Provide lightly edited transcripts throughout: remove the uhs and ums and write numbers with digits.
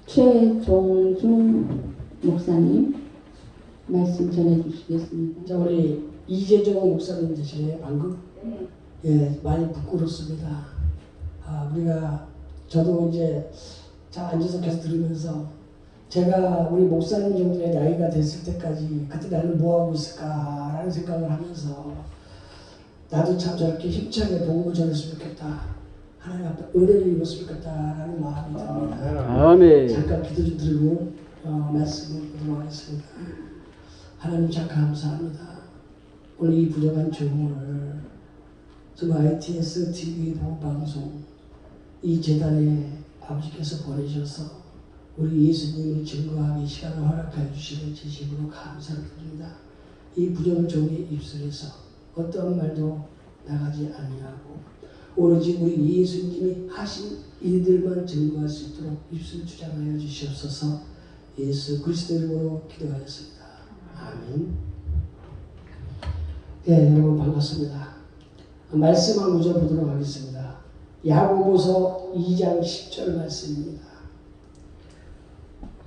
최종중 목사님 말씀 전해주시겠습니다. 자, 우리 이재종 목사님 되시네요, 방금. 네. 예, 많이 부끄럽습니다. 저도 이제 자 앉아서 계속 들으면서 제가 우리 목사님 정도의 나이가 됐을 때까지 그때 나는 뭐 하고 있을까라는 생각을 하면서 나도 참 저렇게 힘차게 복음을 전했으면 좋겠다. 하나님 앞에 은혜를 입었으면 좋겠다라는 마음이 듭니다. 아멘. 잠깐 기도 좀 드리고 말씀을 보도록 하겠습니다. 하나님 참 감사합니다. 오늘 이 부족한 주문을 정말 ITS TV 방송 이 재단에 아버지께서 보내셔서 우리 예수님이 증거하기 시간을 허락해 주시는 진심으로 감사를 드립니다. 이 부족한 종의 입술에서 어떤 말도 나가지 아니하고 오로지 우리 예수님이 하신 일들만 증거할 수 있도록 입술 주장하여 주시옵소서. 예수 그리스도 이름으로 기도하였습니다. 아멘. 네, 여러분 반갑습니다. 말씀 한 구절 보도록 하겠습니다. 야고보서 2장 10절 말씀입니다.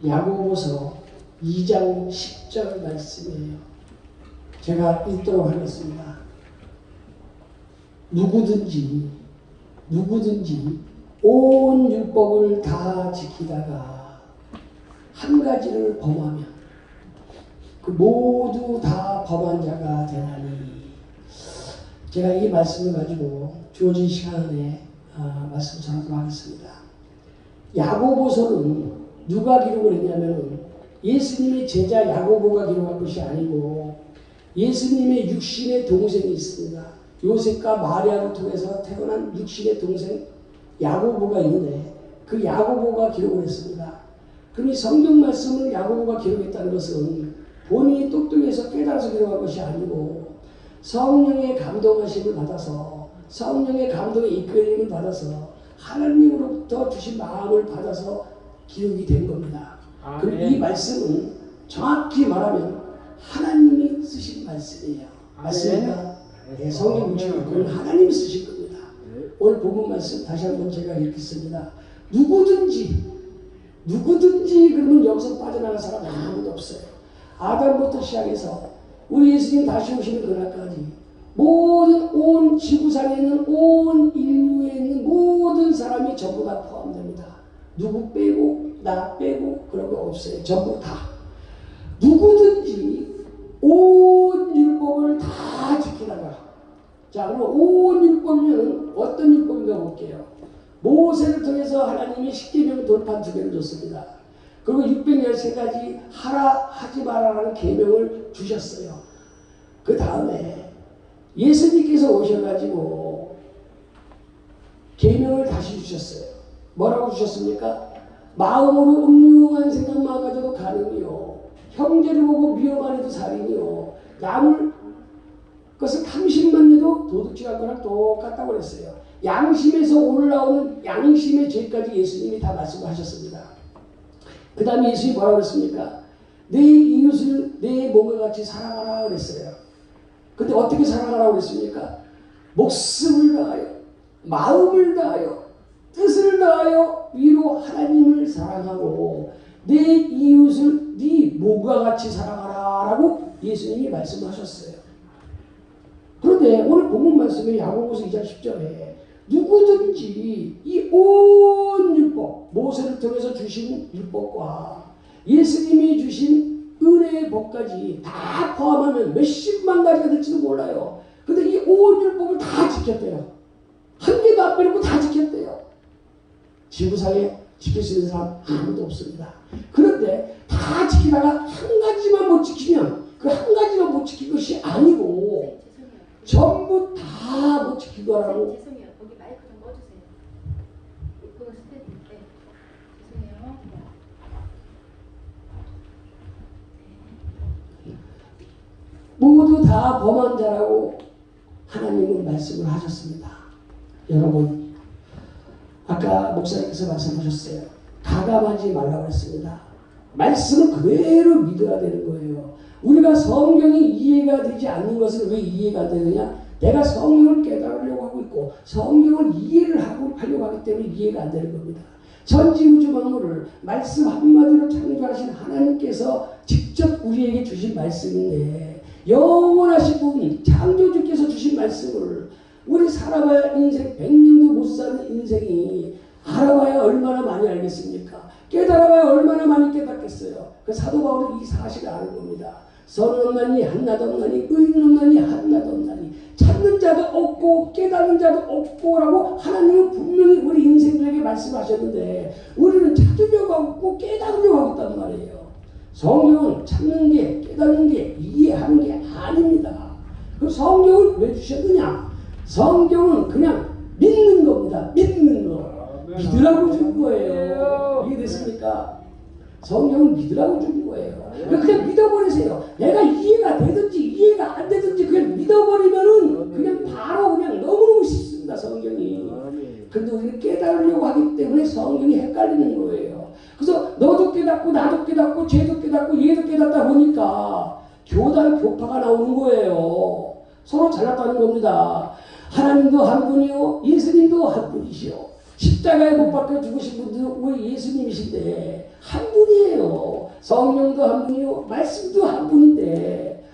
야고보서 2장 10절 말씀이에요. 제가 읽도록 하겠습니다. 누구든지 온 율법을 다 지키다가 한 가지를 범하면 그 모두 다 범한 자가 되나니. 제가 이 말씀을 가지고 주어진 시간에 말씀 전하도록 하겠습니다. 야고보서는 누가 기록을 했냐면 예수님의 제자 야고보가 기록한 것이 아니고 예수님의 육신의 동생이 있습니다. 요셉과 마리아를 통해서 태어난 육신의 동생 야고보가 있는데 그 야고보가 기록을 했습니다. 그럼 이 성경 말씀을 야고보가 기록했다는 것은 본인이 똑똑해서 깨달아서 기록한 것이 아니고 성령의 감동하심을 받아서 성령의 감동의 이끌림을 받아서 하나님으로부터 주신 마음을 받아서 기록이 된 겁니다. 그럼 이 말씀은 정확히 말하면 하나님이 쓰신 말씀이에요. 맞습니까? 네, 성령 묵시는 그건 하나님이 쓰신 겁니다. 오늘 본문 말씀 다시 한번 제가 읽겠습니다. 누구든지 그러면 여기서 빠져나갈 사람 아무도 없어요. 아담부터 시작해서 우리 예수님 다시 오시는 그날까지 모든 온 지구상에 있는 온 인류에 있는 모든 사람이 전부 다 포함됩니다. 누구 빼고 나 빼고 그런 거 없어요. 전부 다. 누구든지 온 율법을 다 지키다가 자 그럼 온 율법은 어떤 율법인가 볼게요. 모세를 통해서 하나님이 십계명 돌판 2개를 줬습니다. 그리고 613가지 하라 하지 마라라는 계명을 주셨어요. 그 다음에 예수님께서 오셔가지고 계명을 다시 주셨어요. 뭐라고 주셨습니까? 마음으로 음흉한 생각만 가져도 가늠이요 형제를 보고 미워만 해도 살인이요 남을 그것을 탐심만 해도 도둑질한 거랑 똑같다고 그랬어요. 양심에서 올라오는 양심의 죄까지 예수님이 다 말씀하셨습니다. 그 다음에 예수님이 뭐라고 그랬습니까? 내 이웃을 내 몸과 같이 사랑하라 그랬어요. 근데 어떻게 사랑하라고 그랬습니까? 목숨을 다하여 마음을 다하여 뜻을 다하여 위로 하나님을 사랑하고 내 이웃을 네 몸과 같이 사랑하라 라고 예수님이 말씀하셨어요. 그런데 오늘 본문 말씀에 야고보서 2장 10절에 누구든지 이 온 율법 모세를 통해서 주신 율법과 예수님이 주신 은혜의 법까지 다 포함하면 몇십만 가지가 될지도 몰라요. 근데 이 온 율법을 다 지켰대요. 한 개도 안 빼놓고 다 지켰대요. 지구상에 지킬 수 있는 사람 아무도 없습니다. 그런데 다 지키다가 한 가지만 못 지키면 그 한 가지만 못 지킨 것이 아니고 전부 다 못 지킨 거라고. 죄송해요. 거기 마이크 좀 꺼주세요. 그거 스탠드. 네. 죄송해요. 모두 다 범한 자라고 하나님은 말씀을 하셨습니다. 여러분 아까 목사님께서 말씀하셨어요. 가감하지 말라고 했습니다. 말씀은 그대로 믿어야 되는 거예요. 우리가 성경이 이해가 되지 않는 것은 왜 이해가 되느냐? 내가 성경을 깨달으려고 하고 있고 성경을 이해를 하려고 하기 때문에 이해가 안 되는 겁니다. 전지우주 만물을 말씀 한마디로 창조하신 하나님께서 직접 우리에게 주신 말씀인데 영원하신 분 창조주께서 주신 말씀을 우리 살아봐야 인생 100년도 못 사는 인생이 알아봐야 얼마나 많이 알겠습니까? 깨달아봐야 얼마나 많이 깨닫겠어요. 그 사도 바울은 이 사실을 아는 겁니다. 선은 없나니 한나도 없나니 의인 없나니 한나도 없나니 찾는 자도 없고 깨닫는 자도 없고라고 하나님은 분명히 우리 인생들에게 말씀하셨는데 우리는 찾으려고 하고 깨닫으려고 하고 있단 말이에요. 성경은 찾는 게 깨닫는 게 이해하는 게 아닙니다. 그럼 성경을 왜 주셨느냐? 성경은 그냥 믿는 겁니다. 믿는 거. 믿으라고 준 거예요. 이해됐습니까? 성경은 믿으라고 준 거예요. 그냥 믿어버리세요. 내가 이해가 되든지 이해가 안 되든지 그냥 믿어버리면은 그냥 바로 그냥 너무너무 쉽습니다. 성경이. 그런데 우리는 깨달으려고 하기 때문에 성경이 헷갈리는 거예요. 그래서 너도 깨닫고 나도 깨닫고 쟤도 깨닫고 얘도 깨닫다 보니까 교단 교파가 나오는 거예요. 서로 잘났다는 겁니다. 하나님도 한 분이요 예수님도 한 분이시요. 십자가에 못 박혀 죽으신 분도 우리 예수님이신데 한 분이에요. 성령도 한 분이요 말씀도 한 분인데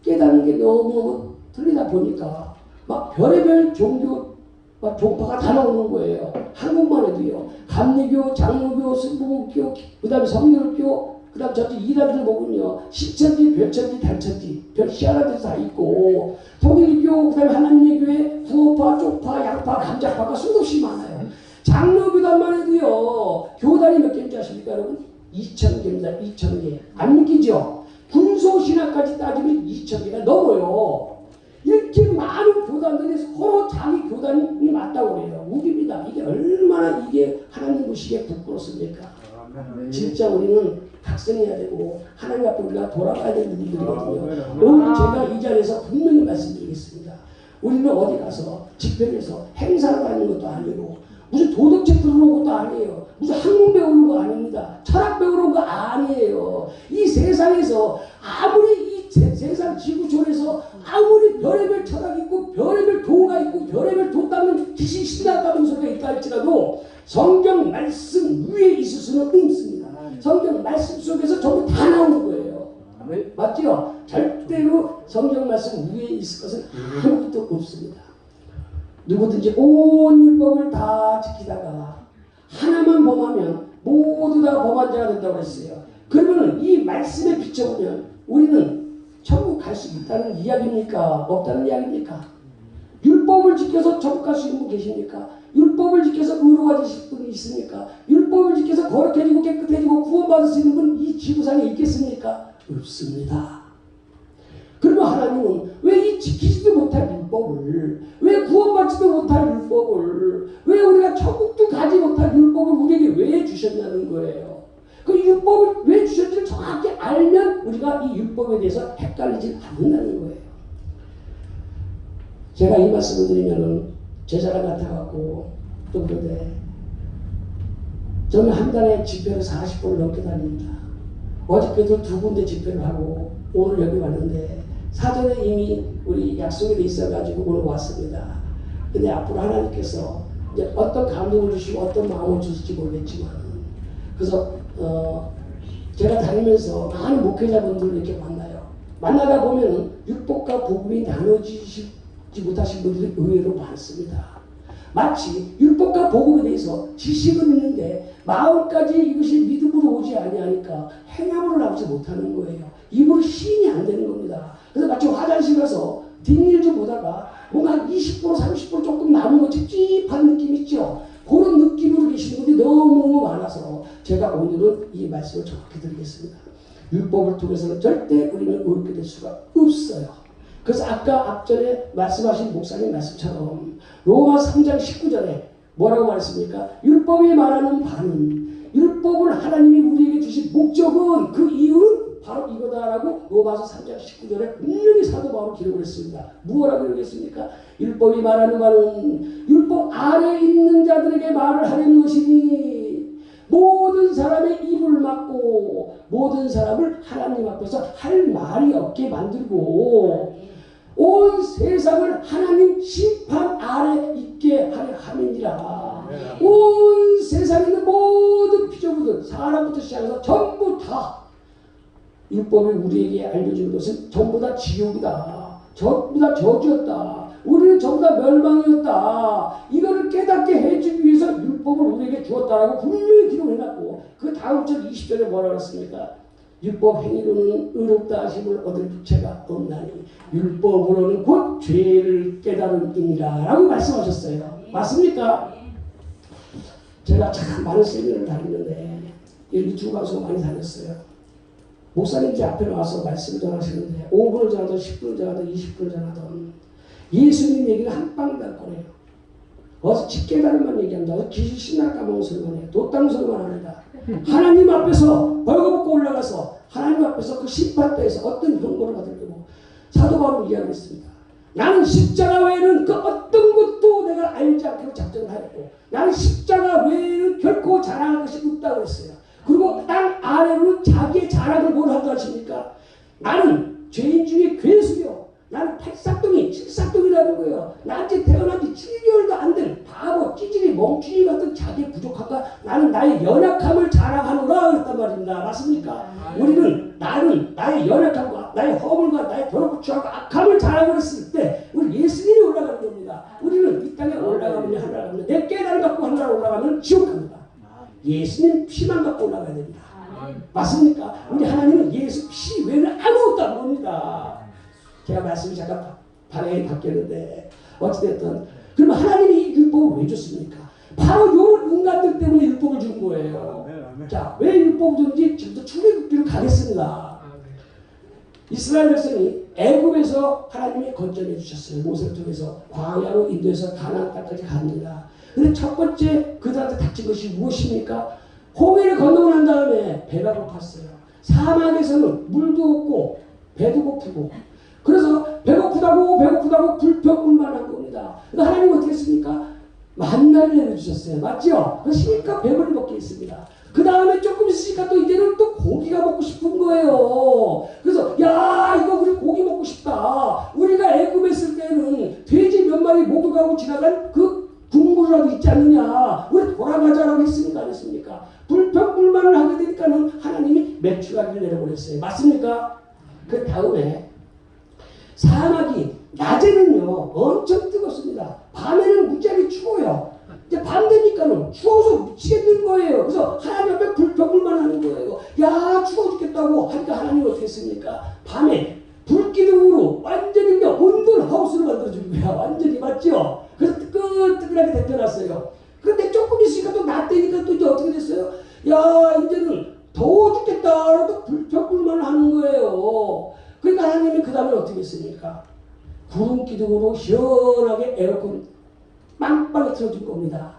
깨닫는 게 너무 틀리다 보니까 막 별의별 종교 막 종파가 다 나오는 거예요. 한국만 해도요. 감리교, 장로교, 순복음교, 그 다음에 성결교, 그 다음 저기 이단들 보면요. 신천지, 별천지, 달천지, 별 희한한 데서 다 있고 통일교, 그 다음에 하나님의 교회, 구호파, 쪽파, 양파, 감자파가 수없이 많아요. 장로교단만 해도요. 교단이 몇 개인지 아십니까 여러분? 2,000개입니다. 2,000개. 안 믿기죠? 군소신학까지 따지면 2,000개가 넘어요. 이렇게 많은 교단들이 서로 자기 교단이 맞다고 그래요. 우깁니다. 이게 얼마나 이게 하나님 보시기에 부끄럽습니까? 진짜 우리는 각성해야 되고 하나님 앞에 우리가 돌아가야 되는 분들이거든요. 오늘 제가 이 자리에서 분명히 말씀드리겠습니다. 우리는 어디 가서 집회에서 행사를 하는 것도 아니고 무슨 도덕책 들어오는 것도 아니에요. 무슨 학문 배우는 거 아닙니다. 철학 배우는 거 아니에요. 이 세상에서 아무리 이 세상 지구촌에서 아무리 별의별 철학이 있고 별의별 도가 있고 별의별 도 닦는 귀신 신당 닦는 소리가 있다 할지라도 성경 말씀 위에 있을 수는 없습니다. 성경 말씀 속에서 전부 다 나오는 거예요. 맞죠? 절대로 성경 말씀 위에 있을 것은 아무것도 없습니다. 누구든지 온 율법을 다 지키다가 하나만 범하면 모두 다 범한 자가 된다고 했어요. 그러면 이 말씀에 비춰보면 우리는 천국 갈 수 있다는 이야기입니까? 없다는 이야기입니까? 율법을 지켜서 천국 갈 수 있는 분 계십니까? 율법을 지켜서 의로워지실 분이 있습니까? 율법을 지켜서 거룩해지고 깨끗해지고 구원받을 수 있는 분 이 지구상에 있겠습니까? 없습니다. 그러면 하나님은 왜 이 지키지도 못할 율법을, 왜 구원받지도 못할 율법을, 왜 우리가 천국도 가지 못할 율법을 우리에게 왜 주셨냐는 거예요. 그 율법을 왜 주셨는지 정확히 알면 우리가 이 율법에 대해서 헷갈리지 않는다는 거예요. 제가 이 말씀을 드리면은 제 자랑 같아갖고 또 그런데 저는 한 달에 집회를 40번을 넘게 다닙니다. 어저께도 2군데 집회를 하고 오늘 여기 왔는데 사전에 이미 우리 약속이 돼 있어가지고 오늘 왔습니다. 근데 앞으로 하나님께서 이제 어떤 감동을 주시고 어떤 마음을 주실지 모르겠지만 그래서 제가 다니면서 많은 목회자분들을 이렇게 만나요. 만나다 보면 율법과 복음이 나눠지지 못하신 분들이 의외로 많습니다. 마치 율법과 복음에 대해서 지식은 있는데 마음까지 이것이 믿음으로 오지 아니하니까 행함으로 나오지 못하는 거예요. 입으로 시인이 안 되는 겁니다. 그래서 마치 화장실 가서 뒷일 좀 보다가 뭔가 한 20% 30% 조금 남은 거 찝찝한 느낌 있죠. 그런 느낌으로 계시는 분들이 너무 많아서 제가 오늘은 이 말씀을 정확히 드리겠습니다. 율법을 통해서는 절대 우리는 의롭게 될 수가 없어요. 그래서 아까 앞전에 말씀하신 목사님 말씀처럼 로마 3장 19절에 뭐라고 말했습니까? 율법이 말하는 바는 율법을 하나님이 우리에게 주신 목적은 그 이유는 바로 이거다라고 로마서 3장 19절에 분명히 사도 바울은 기록을 했습니다. 무엇라고 기록했습니까? 율법이 말하는 바는 율법 아래에 있는 자들에게 말을 하는 것이니 모든 사람의 입을 막고 모든 사람을 하나님 앞에서 할 말이 없게 만들고 온 세상을 하나님 심판 아래 있게 하려 함이니라. 온 세상에 있는 시작해서 전부 다 율법을 우리에게 알려주는 것은 전부 다 지옥이다. 전부 다 저주였다. 우리는 전부 다 멸망이었다. 이거를 깨닫게 해주기 위해서 율법을 우리에게 주었다라고 분명히 기록을 해놨고 그 다음 절 20절에 뭐라고 했습니까? 율법 행위로는 의롭다 하심을 얻을 부채가 없나니 율법으로는 곧 죄를 깨달음이니라 라고 말씀하셨어요. 맞습니까? 제가 참 많은 세미나를 다녔는데 여기 중방송 많이 다녔어요. 목사님들 앞에 나와서 말씀을 전하시는데 5분을 전하든 10분을 전하든 20분을 전하든 예수님 얘기를 한방에 날 거래요. 어서 집깨달음만 얘기한다. 어서 귀신 신나 까먹은 소리만 해요. 도땅 소리만 합니다. 하나님 앞에서 벌거벗고 올라가서 하나님 앞에서 그 심판대에서 어떤 형벌을 받을 거고 사도 바울은 이야기했습니다. 나는 십자가 외에는 그 어떤 것도 내가 알지 않고 작정을 하였고 나는 십자가 외에는 결코 자랑할 것이 없다고 했어요. 그리고 땅 아래로는 자기의 자랑을 뭘 한다 하십니까? 나는 죄인 중에 괴수요. 나는 팔싹둥이, 칠싹둥이라는 거예요. 나한테 태어난 지 7개월도 안 된 바보, 찌질이, 멍충이 같은 자기의 부족함과 나는 나의 연약함을 자랑하노라 그랬단 말입니다. 맞습니까? 우리는 나는 나의 연약함과 나의 허물과 나의 더럽고추하고 악함을 자랑을 했을 때 우리 예수님이 올라가는 겁니다. 우리는 이 땅에 올라가면 하나라 가면 내 깨달음 갖고 하나라 올라가면 지옥 갑니다. 예수님 피만 갖고 올라가야 됩니다. 맞습니까? 우리 하나님은 예수 피 외에는 아무것도 안 봅니다. 제가 말씀이 잠깐 방향이 바뀌었는데 어찌됐든 그러면 하나님이 이 율법을 왜 줬습니까? 바로 이런 인간들 때문에 율법을 준 거예요. 자, 왜 율법을 줬는지 지금부터 출애굽기로 가겠습니다. 이스라엘 백성이 애굽에서 하나님이 건져내 주셨어요. 모세를 통해서 광야로 인도해서 가나안 땅까지 갑니다. 근데 첫 번째 그들한테 닥친 것이 무엇입니까? 호미를 건너고 난 다음에 배가 고팠어요. 사막에서는 물도 없고 배도 고프고 그래서 배고프다고 불평불만 한 겁니다. 그러니까 하나님 어떻게 했습니까? 만나를 내려주셨어요. 맞죠? 그러니까 배불리 먹게 했습니다. 그 다음에 조금 있으니까 또 이제는 또 고기가 먹고 싶은 거예요. 그래서 야 이거 우리 고기 먹고 싶다. 우리가 애굽에 있을 때는 돼지 몇 마리 목욕하고 지나간 그 국물이라도 있지 않느냐. 우리 돌아가자라고 했습니까? 안 했습니까? 불평불만을 하게 되니까는 하나님이 메추라기를 내려보냈어요. 맞습니까? 그 다음에 사막이 낮에는요 엄청 뜨겁습니다. 밤에는 무지하게 추워요. 이제 밤 되니까는 추워서 미치겠는 거예요. 그래서 하나님 앞에 불평불만 하는 거예요. 야 추워 죽겠다고 하니까 하나님이 어떻게 했습니까? 밤에 불기둥으로 완전히 그냥 온돌 하우스를 만들어준 거야. 완전히 맞죠? 그래서 뜨끈뜨끈하게 데펴놨어요. 그런데 조금 있으니까 또 낮 되니까 또 이제 어떻게 됐어요? 야 이제는 더워 죽겠다라고 불평불만을 하는 거예요. 그러니까 하나님이 그 다음에 어떻게 했습니까? 구름 기둥으로 시원하게 에어컨 빵빵히 틀어줄 겁니다.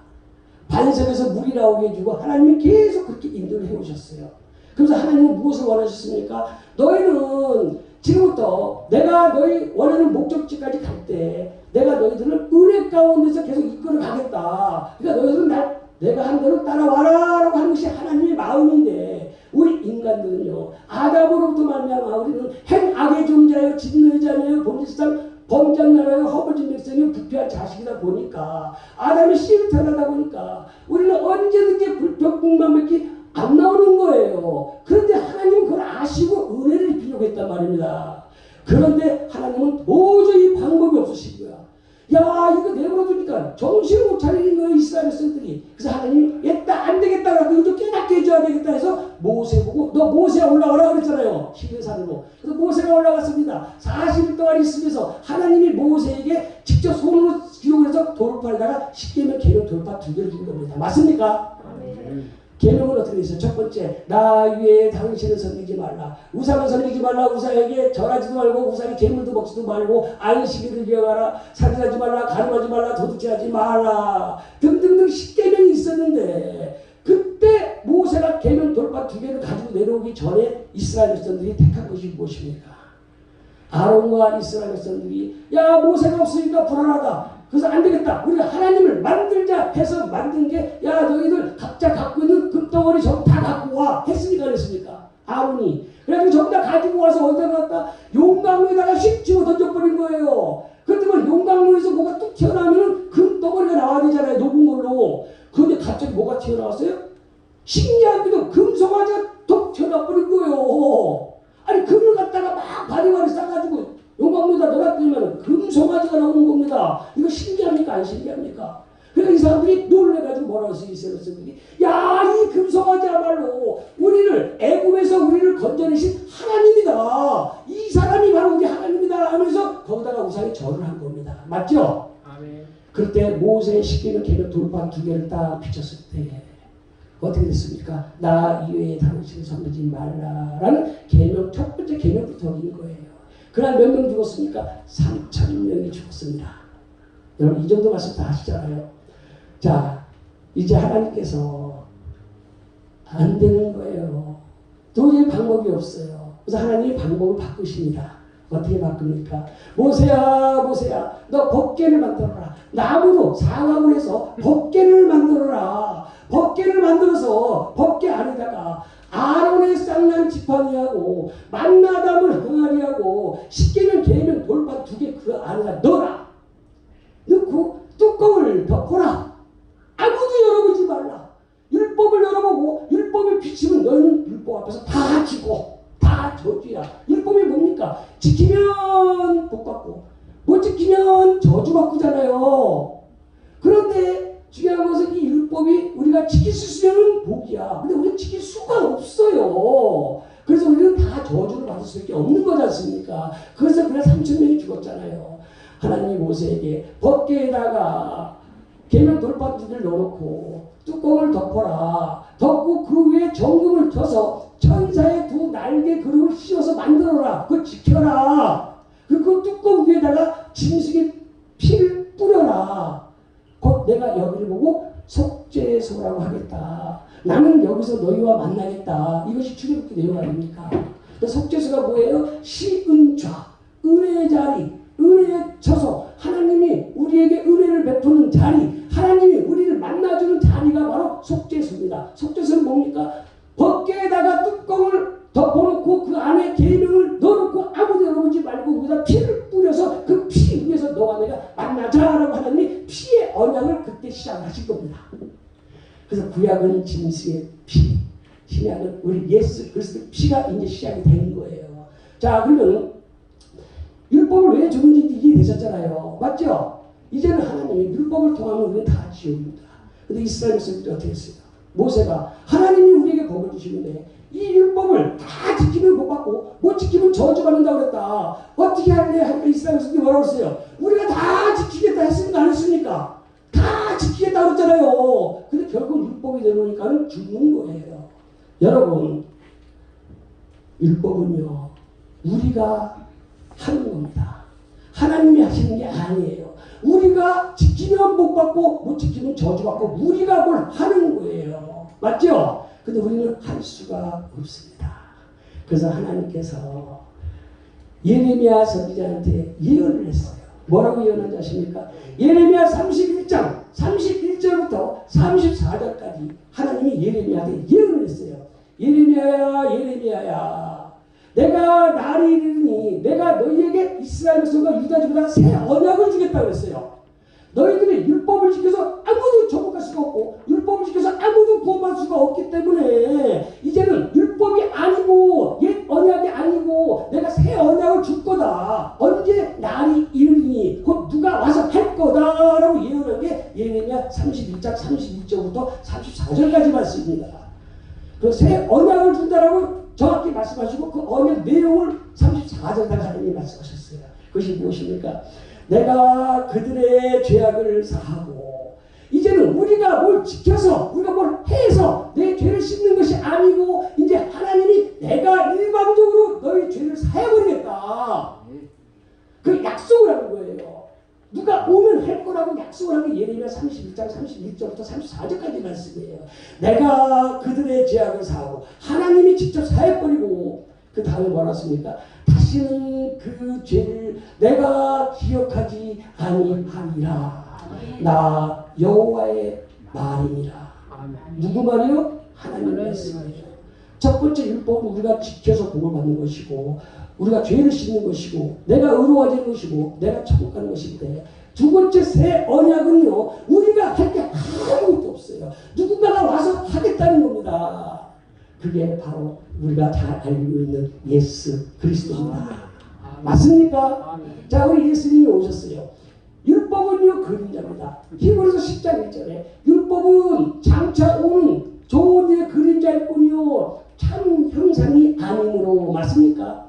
반석에서 물이 나오게 해주고 하나님이 계속 그렇게 인도를 해오셨어요. 그래서 하나님은 무엇을 원하셨습니까? 너희는 지금부터 내가 너희 원하는 목적지까지 갈 때 내가 너희들을 은혜 가운데서 계속 이끌어 가겠다. 그러니까 너희들은 내가 한 대로 따라와라 라고 하는 것이 하나님의 마음인데 우리 인간들은요 아담으로부터 말미암아 우리는 행악의 종자예요. 진노의 자녀예요. 범죄한 나라예요. 허물진 백성이요. 부패한 자식이다 보니까 아담의 씨로 태어나다 보니까 우리는 언제든지 불평불만밖에 안 나오는 거예요. 그런데 하나님은 그걸 아시고 은혜를 입히려고 했단 말입니다. 그런데 하나님은 도저히 방법이 없으신 거야. 야 이거 내버려두니까 정신을 못 차리는 거예요. 이스라엘 백성들이. 그래서 하나님이 얘다 안 되겠다 라고 이거 깨닫게 해줘야 되겠다 해서 모세 보고 너 모세야 올라가라 그랬잖아요. 시내산으로. 그래서 모세가 올라갔습니다. 40일 동안 있으면서 하나님이 모세에게 직접 손으로 기록을 해서 돌파에다가 10계명 계명 돌파 2개를 준 겁니다. 맞습니까? 계명은 어떻게 되어 있어요? 첫 번째, 나 위에 당신은 섬기지 말라. 우상은 섬기지 말라. 우상에게 절하지도 말고 우상의 재물도 먹지도 말고 안식일을 기억하라. 살인하지 말라. 가늠하지 말라. 도둑질하지 말라. 등등등 10계명이 있었는데 그때 모세가 계명 돌파 2개를 가지고 내려오기 전에 이스라엘 백성들이 택한 것이 무엇입니까? 아론과 이스라엘 백성들이 야 모세가 없으니까 불안하다. 그래서 안 되겠다. 우리가 하나님을 만들자 해서 만든 게 야 너희들 각자 갖고 있는 금덩어리 전부 다 갖고 와 했으니까 그랬습니까? 아론이. 그래서 전부 다 가지고 와서 어디다 놨다? 용광로에다가 휙 집어 던져버린 거예요. 그런데 뭐 용광로에서 뭐가 뚝 튀어나오면 금덩어리가 나와야 되잖아요. 녹은 걸로. 그런데 갑자기 뭐가 튀어나왔어요? 신기하게도 금송아지가 톡 튀어나버린 거예요. 아니 금을 갖다가 막 바리바리 싸가지고 용광로에다 넣어놨더니만 금송아지가 나오는 겁니다. 이거 신기합니까? 안 신기합니까? 그러니까 이 사람들이 놀래가지고 뭐라고 했어요? 이스라엘 백성들이 야이 금송아지야말로 우리를 애굽에서 우리를 건져내신 하나님이다. 이 사람이 바로 우리 하나님이다 하면서 거기다가 우상에 절을 한 겁니다. 맞죠? 아멘. 그때 모세의 십계명 계명 돌판 2개를 딱 비쳤을 때 어떻게 됐습니까? 나 이외에 다른 신을 섬기지 말라라는 계명, 첫 번째 계명부터 어긴 거예요. 그날 몇 명 죽었습니까? 3,000명이 죽었습니다. 여러분 이 정도 말씀 다 하시잖아요. 자, 이제 하나님께서 안 되는 거예요. 도저히 방법이 없어요. 그래서 하나님이 방법을 바꾸십니다. 어떻게 바꿉니까? 모세야, 모세야, 너 법궤를 만들어라. 나무로 상황을 해서 법궤를 만들어라. 법궤를 만들어서 법궤 안에다가 아론의 쌍난 지팡이하고 만나담을 항아리하고 십계명 계명 돌판 2개 그 안에다 넣어라. 넣고 뚜껑을 덮어라. 아무도 열어보지 말라. 율법을 열어보고 율법을 비치면 너희는 율법 앞에서 다 죽고 다 저주야. 율법이 뭡니까? 지키면 복받고 못 지키면 저주받고잖아요. 그런데 중요한 것은 이 율법이 우리가 지킬 수 있으면 복이야. 근데 우리는 지킬 수가 없어요. 그래서 우리는 다 저주를 받을 수밖에 없는 거지 않습니까? 그래서 그래 3,000명이 죽었잖아요. 하나님이 모세에게 법궤에다가 계명 돌판지를 넣어놓고 뚜껑을 덮어라. 덮고 그 위에 정금을 쳐서 천사의 2 날개 그릇을 씌워서 만들어라. 그거 지켜라. 그리고 그 뚜껑 위에다가 짐승의 피를 뿌려라. 곧 내가 여기를 보고 속죄소라고 하겠다. 나는 여기서 너희와 만나겠다. 이것이 출애굽기 내용 아닙니까? 속죄소가 뭐예요? 시은좌, 은혜의 자리, 은혜의 처소. 하나님이 우리에게 은혜를 베푸는 자리, 하나님이 우리를 만나주는 자리가 바로 속죄소입니다. 속죄소는 뭡니까? 법궤에다가 뚜껑을 덮어놓고 그 안에 계명을 넣어놓고 아무도 열어보지 말고 거기다 피를 뿌려서 그 피 위에서 너와 내가 만나자라고 하나님이 피의 언약을 그때 시작하신 겁니다. 그래서 구약은 짐승의 피, 신약은 우리 예수 그리스도의 피가 이제 시작이 된 거예요. 자, 그러면 율법을 왜 줬는지 이해되셨잖아요. 맞죠? 이제는 하나님이 율법을 통하면 우리는 다 지옥입니다. 근데 이스라엘 백성들이 어떻게 했어요? 모세가 하나님이 우리에게 복을 주시는데 이 율법을 다 지키면 복 받고 못 지키면 저주받는다고 그랬다. 어떻게 할래? 하니까 이스라엘 백성들이 뭐라고 했어요? 우리가 다 지키겠다 했습니까? 안 했습니까? 다 지키겠다 그랬잖아요. 근데 결국 율법이 내놓으니까는 죽는 거예요. 여러분, 율법은요 우리가 하는 겁니다. 하나님이 하시는 게 아니에요. 우리가 지키면 복 받고 못 지키면 저주받고 우리가 뭘 하는 거예요. 맞죠? 근데 우리는 할 수가 없습니다. 그래서 하나님께서 예레미야 선지자한테 예언을 했어요. 뭐라고 예언한지 아십니까? 예레미야 31장 31절부터 34절까지 하나님이 예레미야한테 예언을 했어요. 예레미야야, 예레미야야, 내가 날이 이르니 내가 너희에게 이스라엘 백성과 유다 집에다가 새 언약을 주겠다 그랬어요. 너희들이 율법을 지켜서 아무도 저복할 수가 없고 율법을 지켜서 아무도 구원받을 수가 없기 때문에 이제는 율법이 아니고 옛 언약이 아니고 내가 새 언약을 줄 거다. 언제 날이 이르니 곧 누가 와서 할 거다라고 예언한 게 예레미야 31장 31절부터 34절까지 말씀입니다. 그 새 언약을 준다라고 정확히 말씀하시고 그 언약 내용을 34절까지 하나님이 말씀하셨어요. 그것이 무엇입니까? 내가 그들의 죄악을 사하고 이제는 우리가 뭘 지켜서 우리가 뭘 해서 내 죄를 씻는 것이 아니고 이제 하나님이 내가 일방적으로 너희 죄를 사해버리겠다. 그 약속을 하는 거예요. 누가 오면 할 거라고 약속을 하는 게 예레미야 31장 31절부터 34절까지 말씀이에요. 내가 그들의 죄악을 사하고 하나님이 직접 사해버리고 그 다음에 뭐라 했습니까? 다시는 그 죄를 내가 기억하지 아니하리라. 나 여호와의 말이니라. 누구 말이요? 하나님 말씀이에요. 첫 번째 율법은 우리가 지켜서 복을 받는 것이고 우리가 죄를 씻는 것이고 내가 의로워지는 것이고 내가 천국 가는 것인데 두 번째 새 언약은요 우리가 할 게 아무것도 없어요. 누군가가 와서 하겠다는 겁니다. 있습니다. 그게 바로 우리가 잘 알고 있는 예수 그리스도입니다. 맞습니까? 자, 우리 예수님이 오셨어요. 율법은요 그림자입니다. 히브리서 10장 1절에 율법은 장차 오는 좋은 일의 그림자일 뿐이요 참 형상이 아니므로. 맞습니까?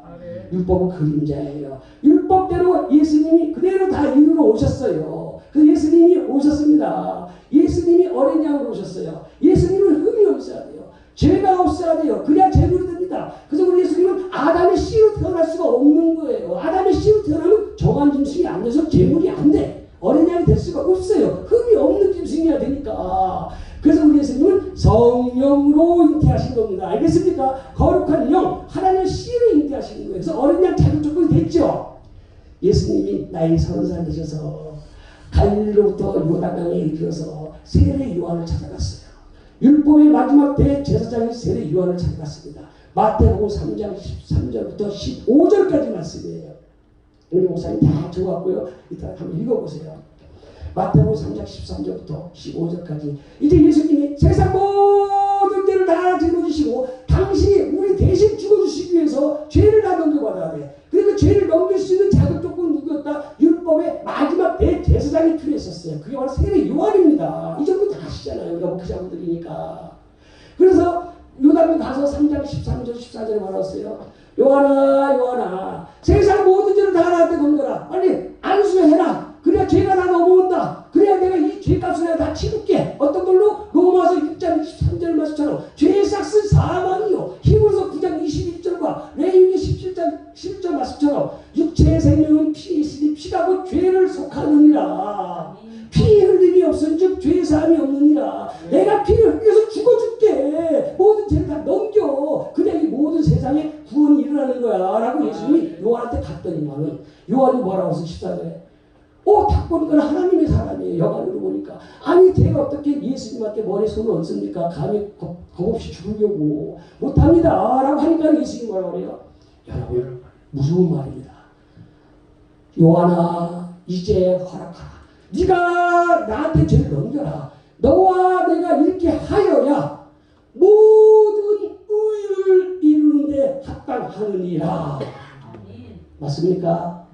율법은 그림자예요. 율법대로 예수님이 그대로 다 이루러 오셨어요. 그 예수님이 오셨습니다. 예수님이 어린 양으로 오셨어요. 예수님은 흠이 없어야 돼요. 죄가 없어야 돼요. 그래야 제물이 됩니다. 그래서 우리 예수님은 아담의 씨로 태어날 수가 없는 거예요. 아담의 씨로 태어나면 정한 짐승이 안 돼서 제물이 안 돼. 어린 양이 될 수가 없어요. 흠이 없는 짐승이어야 되니까. 그래서 우리 예수님은 성령으로 잉태하신 겁니다. 알겠습니까? 거룩한 영, 하나님의 씨로 잉태하신 거예요. 그래서 어린 양 자격 조건이 됐죠. 예수님이 나이 30살 되셔서 갈릴리로부터 요단강에 이르러서 세례 요한을 찾아갔어요. 율법의 마지막 대제사장인 세례 요한을 찾아갔습니다. 마태복음 3장 13절부터 15절까지 말씀이에요. 우리 목사님 다 적어왔고요. 이따 한번 읽어보세요. 마태복음 3장 13절부터 15절까지. 이제 예수님이 세상 모든 죄를 다 짊어지시고 당신이 우리 대신 죽어주시기 위해서 죄를 다 넘겨받아야 돼. 그리고 죄를 넘길 수 있는 자격 조건 누구였다? 율법의 마지막 대제사장이 필요했었어요. 그게 바로 세례 요한입니다. 이 정도 다 아시잖아요. 우리가 목회자분들이니까. 그래서 요단에 가서 3장 13절 14절에 말했어요. 요한아 요한아 세상 모든 죄를 다 나한테 넘겨라. 빨리 안수해라. 그래야 죄가 다 넘어온다. 그래야 내가 이 죄값을 내가 다 치를게. 어떤 걸로? 로마서 6장 23절 말씀처럼 죄의 삭은 사망이요. 히브리서 9장 21절과 레위기 17장 11절 말씀처럼 육체의 생명은 피에 있으니 피가 곧 죄를 속하느니라. 피 흘림이 없은즉 죄 사함이 없느니라. 내가 피를 흘려서 죽어줄게. 모든 죄를 다 넘겨. 그래야 이 모든 세상에 구원이 일어나는 거야 라고 예수님이 요한한테 갔더니만은 요한이 뭐라고 해서 14절에 딱 보니까 하나님의 사람이에요. 여관으로 보니까. 아니 제가 어떻게 예수님한테 머리에 손을 얹습니까? 감히 겁없이 죽으려고 못합니다 라고 하니까 예수님이 뭐라고 그래요? 여러분 무서운 말입니다. 요한아 이제 허락하라. 네가 나한테 죄를 넘겨라. 너와 내가 이렇게 하여야 모든 의를 이루는데 합당하느니라. 맞습니까?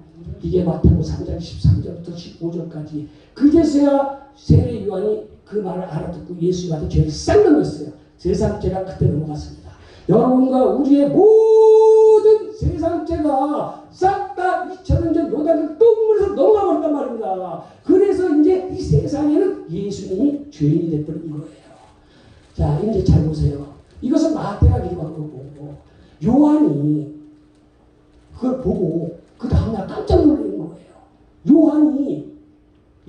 이게 마태복음 3장 13절부터 15절까지. 그제서야 세례 요한이 그 말을 알아듣고 예수님한테 죄를 싹 넘겼어요. 세상 죄가 그때 넘어갔습니다. 여러분과 우리의 모든 세상 죄가 싹 다 2000년 전 요단을 똥물에서 넘어가 버렸단 말입니다. 그래서 이제 이 세상에는 예수님이 죄인이 되버린 거예요. 자 이제 잘 보세요. 이것은 마태가 기록한 거고 요한이 그걸 보고 그 다음날 깜짝 놀라는 거예요. 요한이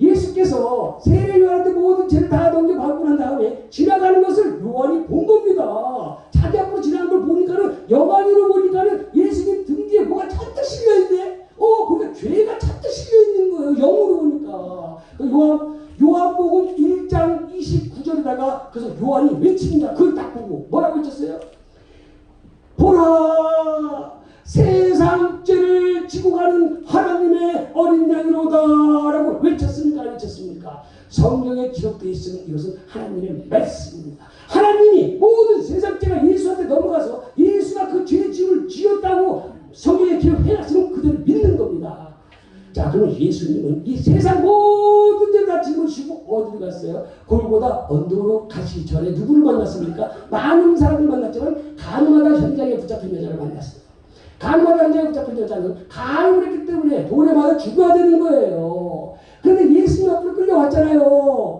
예수께서 세례 요한한테 모든 죄를 다 넘겨받고 난 다음에 지나가는 것을 요한이 본 겁니다. 자기 앞으로 지나가는 걸 보니까는 영안으로 보니까는 예수님 등 뒤에 뭐가 잔뜩 실려있네. 그러니까 죄가 잔뜩 실려있는 거예요. 영으로 보니까. 요한복음 1장 29절에다가 그래서 요한이 외칩니다. 그걸 딱 보고 뭐라고 외쳤어요? 보라 세상 죄를 지고 가는 하나님의 어린 양이로다 라고 외쳤습니까? 안 외쳤습니까? 성경에 기록되어 있으면 이것은 하나님의 말씀입니다. 하나님이 모든 세상 죄가 예수한테 넘어가서 예수가 그 죄짐을 지었다고 성경에 기록해놨으면 그대로 믿는 겁니다. 자 그럼 예수님은 이 세상 모든 죄를 다 짊어지고 어디로 갔어요? 골고다 언덕으로 가시기 전에 누구를 만났습니까? 많은 사람을 만났지만 가늠하다 현장에 붙잡힌 여자를 만났어요. 가늠하다 현장에 붙잡힌 여자는 가늠을 했기 때문에 돌에 맞아 죽어야 되는 거예요. 그런데 예수님 앞으로 끌려왔잖아요.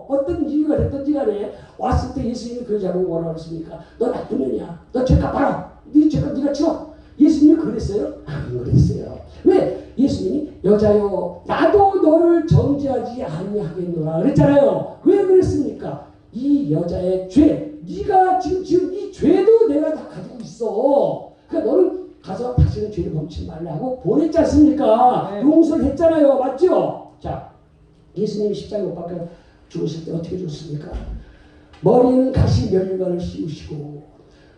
어떤 이유가 됐든지 간에 왔을 때 예수님이 그 여자를 뭐라고 했습니까? 너 나쁜 년이야. 너 죄값 봐라. 네 죄값 네가 치워. 예수님이 그랬어요? 안 그랬어요. 왜? 예수님이 여자여 나도 너를 정죄하지 아니하겠노라 그랬잖아요. 왜 그랬습니까? 이 여자의 죄, 네가 지금 지은 이 죄도 내가 다 가지고 있어. 그러니까 너는 가서 다시는 죄를 범치 말라고 보냈지 않습니까? 네. 용서를 했잖아요. 맞죠? 자, 예수님이 십자가에 못 박혀 죽으실 때 어떻게 죽었습니까? 머리에는 가시 면류관을 씌우시고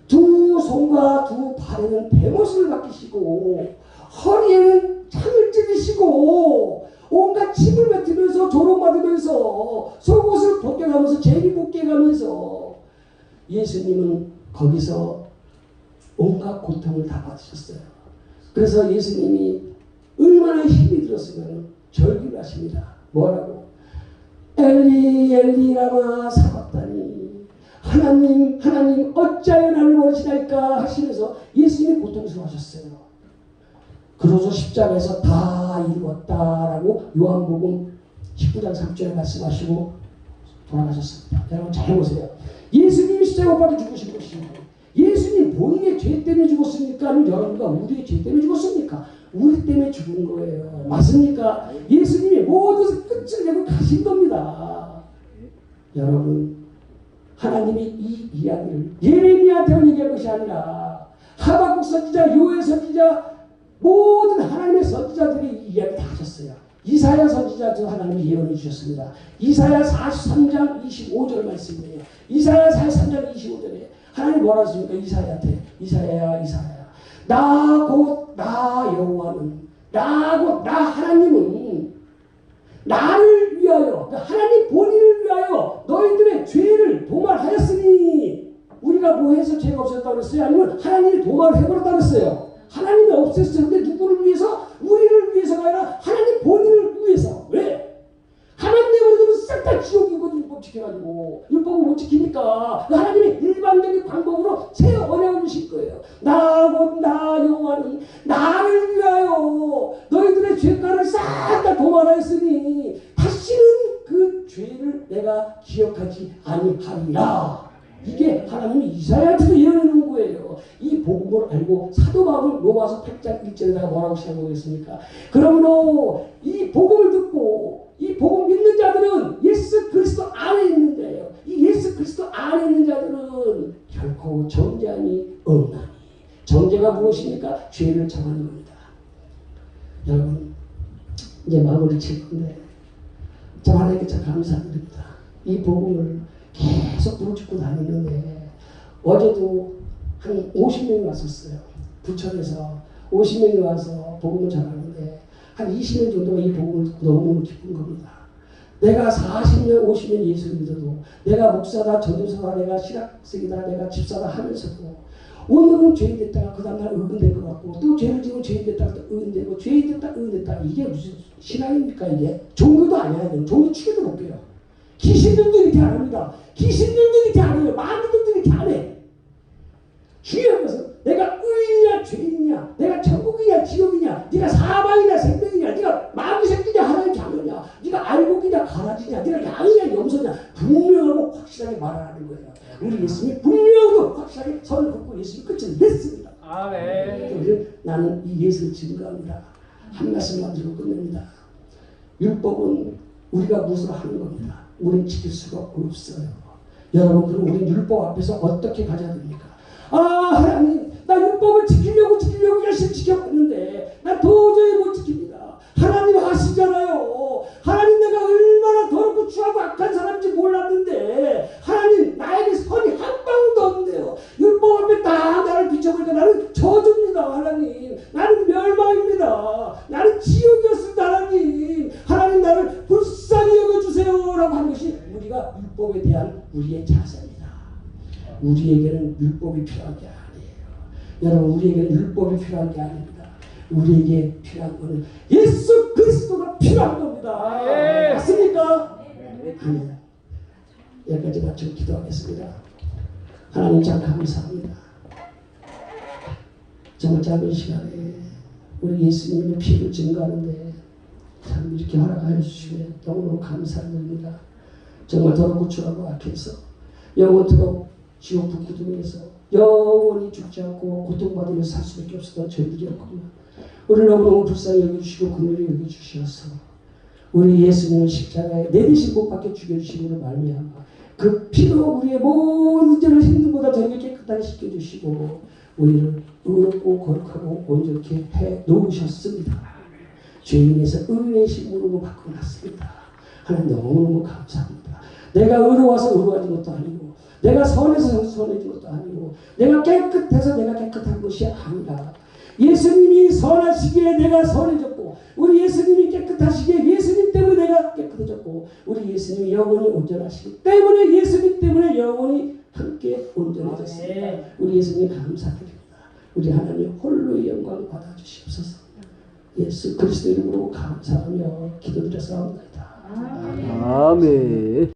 두 손과 두 발에는 베못을 박히시고 허리에는 창을 찌르시고 온갖 침을 뱉으면서 조롱받으면서 속옷을 벗겨가면서 제비 벗겨가면서 예수님은 거기서 온갖 고통을 다 받으셨어요. 그래서 예수님이 얼마나 힘이 들었으면 절기를 하십니다. 뭐라고? 엘리 엘리 라마 사박다니, 하나님 하나님 어찌하여 나를 버리시나이까 하시면서 예수님이 고통스러워하셨어요. 그러고서 십자가에서 다 이루었다라고 요한복음 19장 3절에 말씀하시고 돌아가셨습니다. 여러분 잘 보세요. 예수님이 십자가 못 박혀 죽으신 것이 예수님 본인의 죄 때문에 죽었습니까? 아니면 여러분과 우리의 죄 때문에 죽었습니까? 우리 때문에 죽은 거예요. 맞습니까? 예수님이 모든 끝을 내고 가신 겁니다. 여러분, 하나님이 이 이야기를 예레미야한테만 얘기한 것이 아니라 하박국 선지자, 요엘 선지자, 모든 하나님의 선지자들이 이 이야기 다 하셨어요. 이사야 선지자도 하나님이 예언해 주셨습니다. 이사야 43장 25절 말씀이에요. 이사야 43장 25절에 하나님 뭐라 하십니까? 이사야한테 이사야야 이사야야, 나 곧 나 여호와는, 나 곧 나 하나님은 나를 위하여, 하나님 본인을 위하여 너희들의 죄를 도말하였으니, 우리가 뭐 해서 죄가 없었다고 그랬어요? 아니면 하나님이 도말을 해버렸다고 그랬어요? 하나님이 없앴어요. 근데 누구를 위해서? 우리를 위해서가 아니라 하나님 본인을 위해서. 왜? 하나님 내버려두면 싹 다 지옥이거든요. 율법 지켜가지고. 율법을 못 지키니까 하나님이 일반적인 방법으로 새 언약을 주실 거예요. 나 곧 나 여호와는 나를 위하여 너희들의 죄가를 싹 다 도말하였으니 다시는 그 죄를 내가 기억하지 아니하리라. 이게 하나님이 이사야한테도 예언해놓은 거예요. 이 복음을 알고 사도 바울 로마서 8장 1절에다가 뭐라고 시작하겠습니까? 그러므로 이 복음을 듣고 이 복음 믿는 자들은 예수 그리스도 안에 있는 자예요. 이 예수 그리스도 안에 있는 자들은 결코 정죄함이 없나니. 정죄가 무엇입니까? 죄를 정하는 겁니다. 여러분, 이제 마무리 칠 건데 참 하나님께 참 감사드립니다. 이 복음을 계속 부르짖고 다니는데 어제도 한 50명이 왔었어요. 부천에서 50명이 와서 복음을 전하는데 한 20명 정도가 이 복음을 너무 기쁜 겁니다. 내가 40년 50년 예수를 믿어도, 내가 목사다 전도사다 내가 신학생이다 내가 집사다 하면서도 오늘은 죄인 됐다가 그 다음날 의인될 것 같고, 또 죄를 지고 죄인 됐다가 또 의인되고, 죄인 됐다 의인됐다, 이게 무슨 신앙입니까? 이게 종교도 아니야. 종교 취급도 못 해요. 귀신들도 이렇게 안 합니다. 귀신들도 이렇게 안 해요. 마귀들도 이렇게 안 해. 중요한 것은 내가 의인이냐 죄인이냐, 내가 천국이냐 지옥이냐, 네가 사망이냐 생명이냐, 네가 마귀 새끼냐 하나님 자녀냐, 네가 알곡이냐 가라지냐, 네가 양이냐 염소냐, 분명하고 확실하게 말하는 거예요. 우리 예수님이 분명하고 확실하게 선을 긋고 예수님이 끝을 냈습니다. 아멘. 나는 이 예수를 증거합니다. 한 말씀만 드리고 끝냅니다. 율법은 우리가 무엇을 하는 겁니다. 우리는 지킬 수가 없어요. 여러분, 그럼 우리 율법 앞에서 어떻게 가져야 됩니까? 아, 하나님, 나 율법을 지키려고 열심히 지켰는데 나 도저히 못 지킵니다. 하나님 하시잖아요. 하나님, 내가 얼마나 더럽고 추하고 악한 사람인지 몰랐는데 하나님, 나에게 선이 한 방울도 없는데요. 율법 앞에 다 나를 비춰보니까 나는 저주입니다. 하나님, 나는 멸망입니다. 나는 지옥이었습니다. 하나님, 하나님 나를 불쌍히 여겨주세요라고 하는 것이 우리가 율법에 대한 우리의 자세입니다. 우리에게는 율법이 필요한 게 아니에요. 여러분, 우리에게는 율법이 필요한 게 아닙니다. 우리에게 필요한 것은 예수 그리스도가 필요한 겁니다. 네. 맞습니까? 네. 아멘. 여기까지 마치고 기도하겠습니다. 하나님 참 감사합니다. 정말 짧은 시간에 우리 예수님의 피를 증거하는데 참 이렇게 허락하여 주시면 너무너무 감사드립니다. 정말 더럽고 추하고 악해서 영원토록 지옥 불구덩이에서 영원히 죽지 않고 고통받으면서 살 수밖에 없었던 저희들이었구나. 우리를 너무너무 불쌍히 여겨주시고 긍휼히 여겨주셔서 우리 예수님을 십자가에 내 대신 못 박혀 죽여주심으로 말미암아 그 피로 우리의 모든 죄를 힘든보다 더 깨끗하게 씻겨주시고 우리를 의롭고 거룩하고 온전케 해놓으셨습니다. 죄인에서 의인의 신분으로 바꿔놨습니다. 하나님 너무너무 감사합니다. 내가 의로워서 의로워진 것도 아니고, 내가 선해서 선해진 것도 아니고, 내가 깨끗해서 내가 깨끗한 것이 아니라 예수님이 선하시기에 내가 선해졌고, 우리 예수님이 깨끗하시기에 예수님 때문에 내가 깨끗해졌고 우리 예수님이 영원히 온전하시기 때문에 예수님 때문에 영원히 함께 온전해졌습니다. 우리 예수님 감사드립니다. 우리 하나님 홀로의 영광 받아주시옵소서. 예수 그리스도 이름으로 감사하며 기도드렸사옵나이다. 아멘.